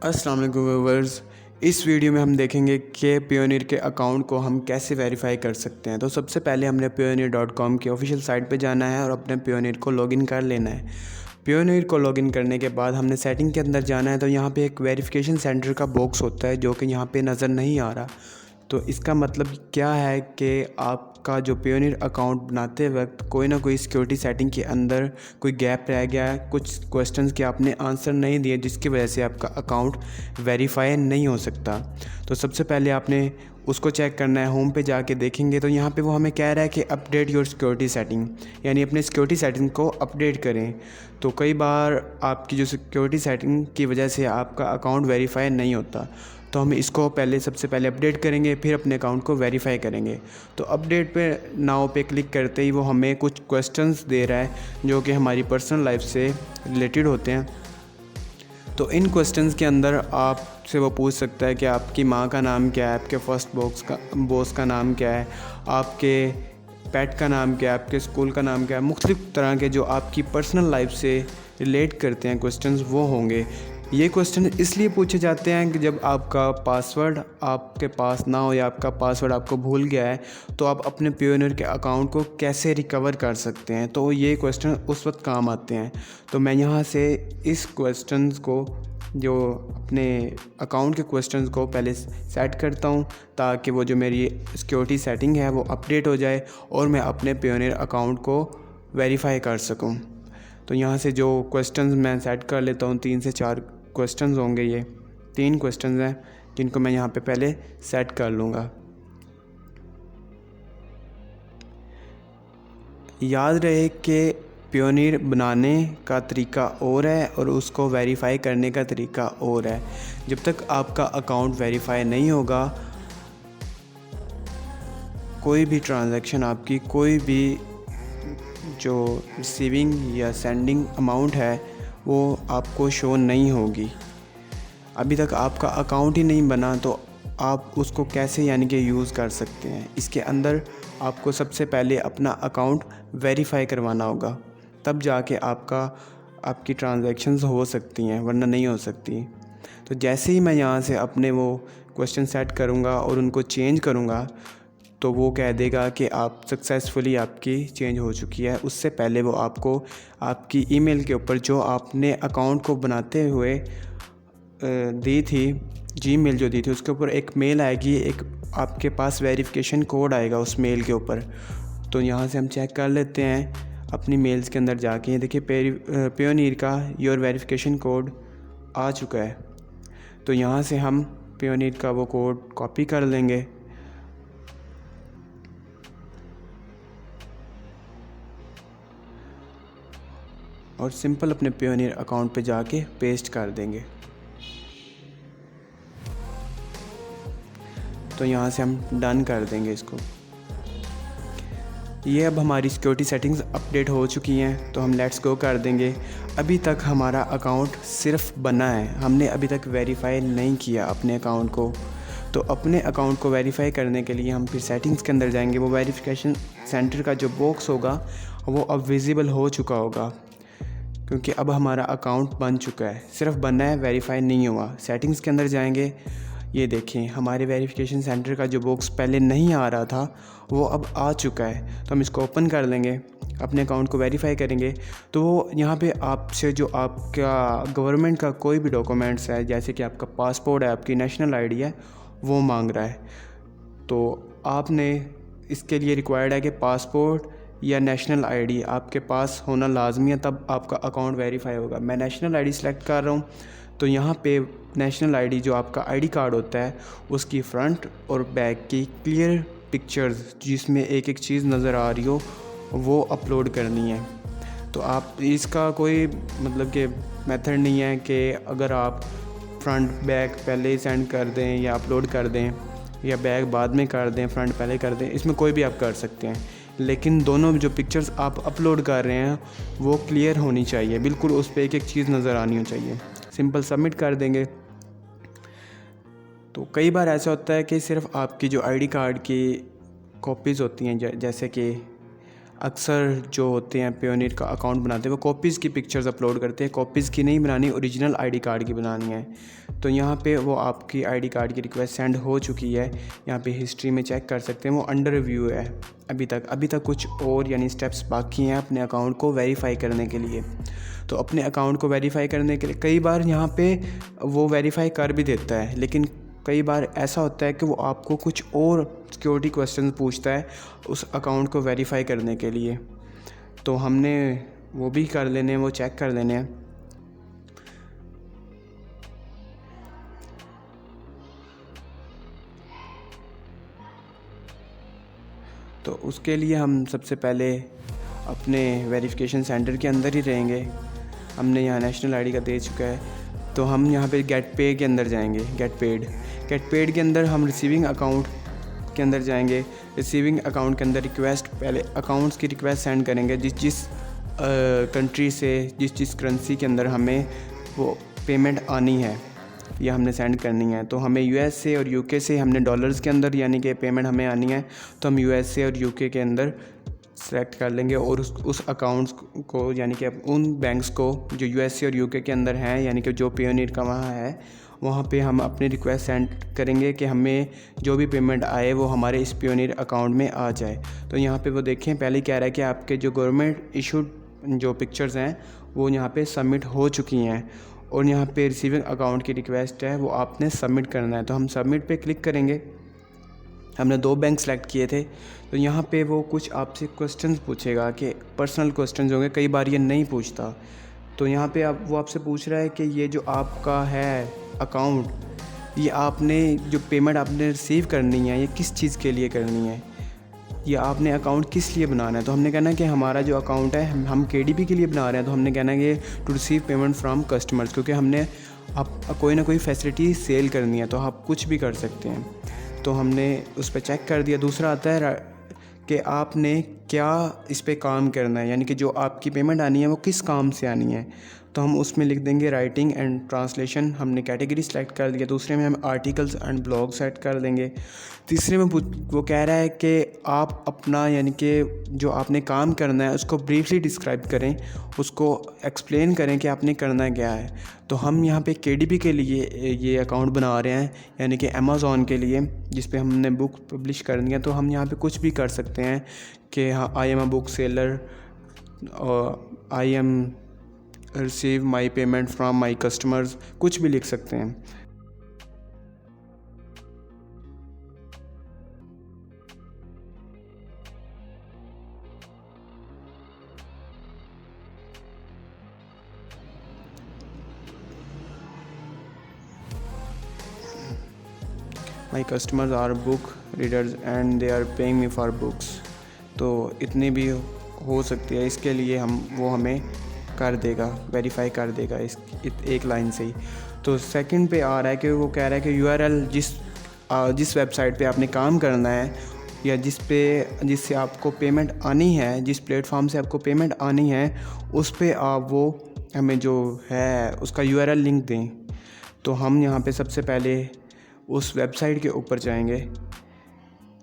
अस्सलाम वालेकुम व्यूअर्स। इस वीडियो में हम देखेंगे कि पियोनियर के अकाउंट को हम कैसे वेरीफाई कर सकते हैं। तो सबसे पहले हमने payoneer.com की ऑफिशियल साइट पे जाना है और अपने पियोनियर को लॉगिन कर लेना है। पियोनियर को लॉगिन करने के बाद हमने सेटिंग के अंदर जाना है। तो यहाँ पे एक वेरिफिकेशन सेंटर का बॉक्स होता है जो कि यहाँ पे नज़र नहीं आ रहा। तो इसका मतलब क्या है कि आपका जो पियोनियर अकाउंट बनाते वक्त कोई ना कोई सिक्योरिटी सेटिंग के अंदर कोई गैप रह गया है, कुछ क्वेश्चंस के आपने आंसर नहीं दिए जिसकी वजह से आपका अकाउंट वेरीफाई नहीं हो सकता। तो सबसे पहले आपने उसको चेक करना है। होम पे जाके देखेंगे तो यहाँ पे वो हमें कह रहा है कि अपडेट योर सिक्योरिटी सेटिंग, यानी अपने सिक्योरिटी सेटिंग को अपडेट करें। तो कई बार आपकी जो सिक्योरिटी सेटिंग की वजह से आपका अकाउंट वेरीफाई नहीं होता। तो हम इसको सबसे पहले अपडेट करेंगे, फिर अपने अकाउंट को वेरीफाई करेंगे। तो अपडेट पे नाउ पे क्लिक करते ही वो हमें कुछ क्वेश्चंस दे रहा है जो कि हमारी पर्सनल लाइफ से रिलेटेड होते हैं। तो इन क्वेश्चंस के अंदर आपसे वो पूछ सकता है कि आपकी माँ का नाम क्या है, आपके फर्स्ट बॉस का नाम क्या है, आपके पेट का नाम क्या है, आपके स्कूल का नाम क्या है। मुख्तलिफ तरह के जो आपकी पर्सनल लाइफ से रिलेट करते हैं क्वेश्चंस वो होंगे। ये क्वेश्चन इसलिए पूछे जाते हैं कि जब आपका पासवर्ड आपके पास ना हो या आपका पासवर्ड आपको भूल गया है तो आप अपने पियोनियर के अकाउंट को कैसे रिकवर कर सकते हैं। तो ये क्वेश्चन उस वक्त काम आते हैं। तो मैं यहाँ से इस क्वेश्चंस को जो अपने अकाउंट के क्वेश्चंस को पहले सेट करता हूँ ताकि वो जो मेरी सिक्योरिटी सेटिंग है वो अपडेट हो जाए और मैं अपने पियोनियर अकाउंट को वेरीफाई कर सकूँ। तो यहाँ से जो क्वेश्चंस मैं सेट कर लेता हूँ, 3 से 4 क्वेश्चंस होंगे। ये 3 क्वेश्चंस हैं जिनको मैं यहाँ पे पहले सेट कर लूँगा। याद रहे कि पियोनियर बनाने का तरीका और है और उसको वेरीफाई करने का तरीका और है। जब तक आपका अकाउंट वेरीफाई नहीं होगा, कोई भी ट्रांजैक्शन आपकी, कोई भी जो रिसीविंग या सेंडिंग अमाउंट है वो आपको शो नहीं होगी। अभी तक आपका अकाउंट ही नहीं बना तो आप उसको कैसे यानी कि यूज़ कर सकते हैं। इसके अंदर आपको सबसे पहले अपना अकाउंट वेरीफाई करवाना होगा, तब जाके आपकी ट्रांजैक्शंस हो सकती हैं, वरना नहीं हो सकती। तो जैसे ही मैं यहाँ से अपने वो क्वेश्चन सेट करूँगा और उनको चेंज करूँगा तो वो कह देगा कि आप सक्सेसफुली आपकी चेंज हो चुकी है। उससे पहले वो आपको आपकी ईमेल के ऊपर जो आपने अकाउंट को बनाते हुए दी थी, जीमेल जो दी थी, उसके ऊपर एक मेल आएगी, एक आपके पास वेरिफिकेशन कोड आएगा उस मेल के ऊपर। तो यहाँ से हम चेक कर लेते हैं अपनी मेल्स के अंदर जाके। ये देखिए पियोनियर का योर वेरिफिकेशन कोड आ चुका है। तो यहाँ से हम पियोनियर का वो कोड कॉपी कर लेंगे और सिंपल अपने पियोनियर अकाउंट पे जाके पेस्ट कर देंगे। तो यहाँ से हम डन कर देंगे इसको। ये अब हमारी सिक्योरिटी सेटिंग्स अपडेट हो चुकी हैं तो हम लेट्स गो कर देंगे। अभी तक हमारा अकाउंट सिर्फ बना है, हमने अभी तक वेरीफाई नहीं किया अपने अकाउंट को। तो अपने अकाउंट को वेरीफाई करने के लिए हम फिर सेटिंग्स के अंदर जाएंगे। वो वेरिफिकेशन सेंटर का जो बॉक्स होगा वो अब विजिबल हो चुका होगा क्योंकि अब हमारा अकाउंट बन चुका है। सिर्फ बनना है, वेरीफाई नहीं हुआ। सेटिंग्स के अंदर जाएंगे, ये देखें हमारे वेरिफिकेशन सेंटर का जो बॉक्स पहले नहीं आ रहा था वो अब आ चुका है। तो हम इसको ओपन कर लेंगे, अपने अकाउंट को वेरीफाई करेंगे। तो वो यहाँ पे आपसे जो आपका गवर्नमेंट का कोई भी डॉक्यूमेंट्स है, जैसे कि आपका पासपोर्ट है, आपकी नेशनल आईडी है, वो मांग रहा है। तो आपने इसके लिए रिक्वायर्ड है कि पासपोर्ट या नेशनल आईडी आपके पास होना लाजमी है, तब आपका अकाउंट वेरीफाई होगा। मैं नेशनल आईडी सेलेक्ट कर रहा हूँ। तो यहाँ पे नेशनल आईडी जो आपका आईडी कार्ड होता है उसकी फ़्रंट और बैक की क्लियर पिक्चर्स जिसमें एक एक चीज़ नज़र आ रही हो वो अपलोड करनी है। तो आप इसका कोई मतलब कि मेथड नहीं है कि अगर आप फ्रंट बैक पहले ही सेंड कर दें या अपलोड कर दें या बैक बाद में कर दें, फ्रंट पहले कर दें, इसमें कोई भी आप कर सकते हैं। लेकिन दोनों जो पिक्चर्स आप अपलोड कर रहे हैं वो क्लियर होनी चाहिए, बिल्कुल उस पर एक एक चीज़ नज़र आनी चाहिए। सिंपल सबमिट कर देंगे। तो कई बार ऐसा होता है कि सिर्फ आपकी जो आईडी कार्ड की कॉपीज़ होती हैं, जैसे कि अक्सर जो होते हैं पेयोनियर का अकाउंट बनाते हैं वो कॉपीज़ की पिक्चर्स अपलोड करते हैं। कॉपीज़ की नहीं बनानी, ओरिजिनल आईडी कार्ड की बनानी है। तो यहाँ पे वो आपकी आईडी कार्ड की रिक्वेस्ट सेंड हो चुकी है। यहाँ पे हिस्ट्री में चेक कर सकते हैं, वो अंडर रिव्यू है अभी तक कुछ और यानी स्टेप्स बाकी हैं अपने अकाउंट को वेरीफाई करने के लिए। तो अपने अकाउंट को वेरीफाई करने के लिए कई बार यहाँ पे वो वेरीफाई कर भी देता है, लेकिन कई बार ऐसा होता है कि वो आपको कुछ और सिक्योरिटी क्वेश्चन पूछता है उस अकाउंट को वेरीफाई करने के लिए। तो हमने वो भी कर लेने हैं, वो चेक कर लेने हैं। तो उसके लिए हम सबसे पहले अपने वेरिफिकेशन सेंटर के अंदर ही रहेंगे। हमने यहाँ नेशनल आईडी का दे चुका है, तो हम यहाँ पे गेट पे के अंदर जाएंगे। गेट पेड के अंदर हम रिसीविंग अकाउंट के अंदर जाएंगे। रिसीविंग अकाउंट के अंदर रिक्वेस्ट, पहले अकाउंट्स की रिक्वेस्ट सेंड करेंगे जिस कंट्री से जिस करेंसी के अंदर हमें वो पेमेंट आनी है या हमने सेंड करनी है। तो हमें यूएस से और यूके से हमने डॉलर्स के अंदर यानी कि पेमेंट हमें आनी है, तो हम यूएस से और यूके के अंदर सेलेक्ट कर लेंगे और उस अकाउंट्स को यानी कि उन बैंक्स को जो यूएसए और यूके के अंदर हैं यानी कि जो पेयोनियर का वहाँ पे हम अपनी रिक्वेस्ट सेंड करेंगे कि हमें जो भी पेमेंट आए वो हमारे इस पेयोनियर अकाउंट में आ जाए। तो यहाँ पे वो देखें, पहले कह रहा है कि आपके जो गवर्नमेंट इशूड जो पिक्चर्स हैं वो यहाँ पे सबमिट हो चुकी हैं और यहाँ पे रिसीविंग अकाउंट की रिक्वेस्ट है वो आपने सबमिट करना है। तो हम सबमिट पे क्लिक करेंगे। हमने 2 बैंक सेलेक्ट किए थे, तो यहाँ पे वो कुछ आपसे क्वेश्चंस पूछेगा कि पर्सनल क्वेश्चंस होंगे, कई बार ये नहीं पूछता। तो यहाँ पे वो आपसे पूछ रहा है कि ये जो आपका है अकाउंट, ये आपने जो पेमेंट आपने रिसीव करनी है ये किस चीज़ के लिए करनी है, या आपने अकाउंट किस लिए बनाना है। तो हमने कहना है कि हमारा जो अकाउंट है हम केडीपी के लिए बना रहे हैं। तो हमने कहना है कि to receive payment from customers, क्योंकि हमने आप कोई ना कोई फैसिलिटी सेल करनी है, तो आप कुछ भी कर सकते हैं। तो हमने उस पर चेक कर दिया। दूसरा आता है कि आपने क्या इस पे काम करना है, यानी कि जो आपकी पेमेंट आनी है वो किस काम से आनी है। तो हम उसमें लिख देंगे राइटिंग एंड ट्रांसलेशन। हमने कैटेगरी सेलेक्ट कर दिया। दूसरे में हम आर्टिकल्स एंड ब्लॉग सेट कर देंगे। तीसरे में वो कह रहा है कि आप अपना यानी कि जो आपने काम करना है उसको ब्रीफली डिस्क्राइब करें, उसको एक्सप्लेन करें कि आपने करना क्या है। तो हम यहाँ पे केडीपी के लिए ये अकाउंट बना रहे हैं, यानी कि अमेज़ॉन के लिए जिस पे हमने बुक पब्लिश करनी है। तो हम यहाँ पे कुछ भी कर सकते हैं कि हाँ, I am a book seller और I am receive my payment from my customers, कुछ भी लिख सकते हैं। My customers are book readers and they are paying me for books. तो इतनी भी हो सकती है, इसके लिए वो हमें कर देगा, वेरीफाई कर देगा इस एक लाइन से ही। तो सेकंड पे आ रहा है कि वो कह रहा है कि यूआरएल जिस वेबसाइट पे आपने काम करना है या जिससे आपको पेमेंट आनी है, जिस प्लेटफॉर्म से आपको पेमेंट आनी है, उस पे आप वो हमें जो है उसका यूआरएल लिंक दें। तो हम यहाँ पे सबसे पहले उस वेबसाइट के ऊपर जाएंगे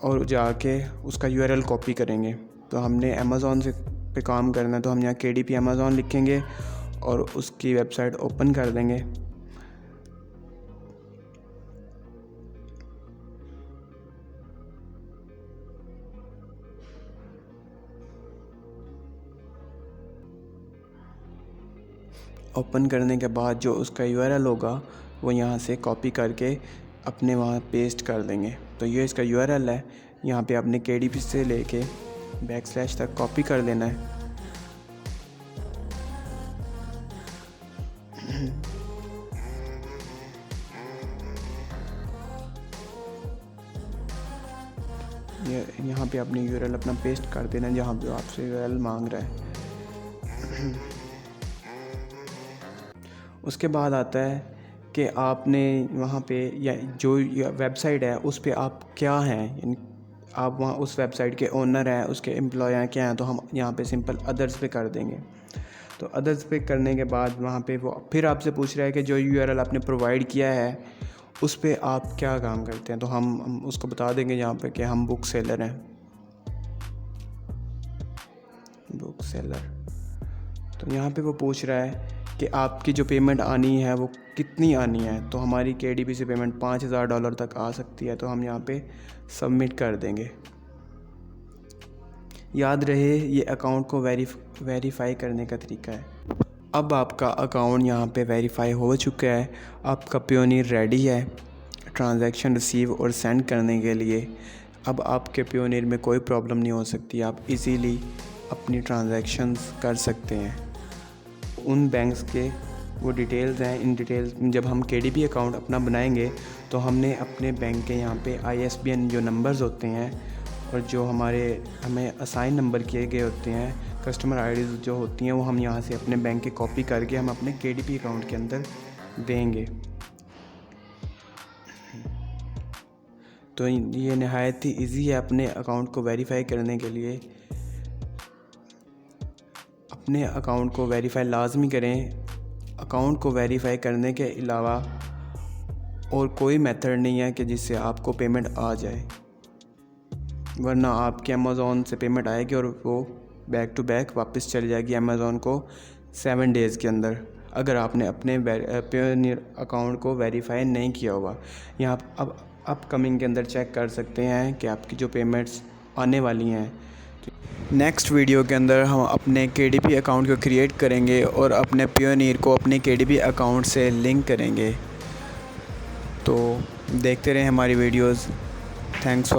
और जाके उसका यूआरएल कॉपी करेंगे। तो हमने अमेज़ॉन से पे काम करना है, तो हम यहाँ केडीपी अमेज़ॉन लिखेंगे और उसकी वेबसाइट ओपन कर देंगे। ओपन करने के बाद जो उसका यूआरएल होगा वो यहाँ से कॉपी करके अपने वहाँ पेस्ट कर देंगे। तो ये इसका यूआरएल है। यहाँ पे आपने केडीपी से लेके / तक कॉपी कर लेना है। यहाँ पे अपनी यूआरएल अपना पेस्ट कर देना है जहाँ पे आपसे यूआरएल मांग रहा है। उसके बाद आता है कि आपने वहाँ पे या जो वेबसाइट है उस पे आप क्या हैं, यानी आप वहाँ उस वेबसाइट के ओनर हैं, उसके एम्प्लॉय हैं, क्या हैं। तो हम यहाँ पे सिंपल अदर्स पे कर देंगे। तो अदर्स पे करने के बाद वहाँ पे वो फिर आपसे पूछ रहा है कि जो यूआरएल आपने प्रोवाइड किया है उस पे आप क्या काम करते हैं। तो हम उसको बता देंगे यहाँ पे कि हम बुक सेलर हैं। Book seller. तो यहाँ पे वो पूछ रहा है कि आपकी जो पेमेंट आनी है वो कितनी आनी है। तो हमारी KDP से पेमेंट $5000 तक आ सकती है, तो हम यहाँ पे सबमिट कर देंगे। याद रहे ये अकाउंट को वेरीफाई करने का तरीका है। अब आपका अकाउंट यहाँ पे वेरीफाई हो चुका है, आपका पियोनियर रेडी है ट्रांजैक्शन रिसीव और सेंड करने के लिए। अब आपके पियोनियर में कोई प्रॉब्लम नहीं हो सकती, आप इजीली अपनी ट्रांजैक्शंस कर सकते हैं। उन बैंक्स के वो डिटेल्स हैं, इन डिटेल्स जब हम KDP अकाउंट अपना बनाएंगे तो हमने अपने बैंक के यहाँ पे ISBN जो नंबर्स होते हैं और जो हमें असाइन नंबर किए गए होते हैं, कस्टमर आईडीज़ जो होती हैं, वो हम यहाँ से अपने बैंक की कॉपी करके हम अपने KDP अकाउंट के अंदर देंगे। तो ये नहायत ही ईजी है अपने अकाउंट को वेरीफाई करने के लिए। अपने अकाउंट को वेरीफाई लाजमी करें। अकाउंट को वेरीफाई करने के अलावा और कोई मेथड नहीं है कि जिससे आपको पेमेंट आ जाए, वरना आपके अमेज़ॉन से पेमेंट आएगी और वो बैक टू बैक वापस चली जाएगी अमेज़ॉन को 7 डेज़ के अंदर, अगर आपने अपने पियोनियर अकाउंट को वेरीफाई नहीं किया हुआ। यहाँ अब अपकमिंग के अंदर चेक कर सकते हैं कि आपकी जो पेमेंट्स आने वाली हैं। नेक्स्ट वीडियो के अंदर हम अपने KDP अकाउंट को क्रिएट करेंगे और अपने पियोनियर को अपने KDP अकाउंट से लिंक करेंगे। तो देखते रहें हमारी वीडियोस। थैंक्स।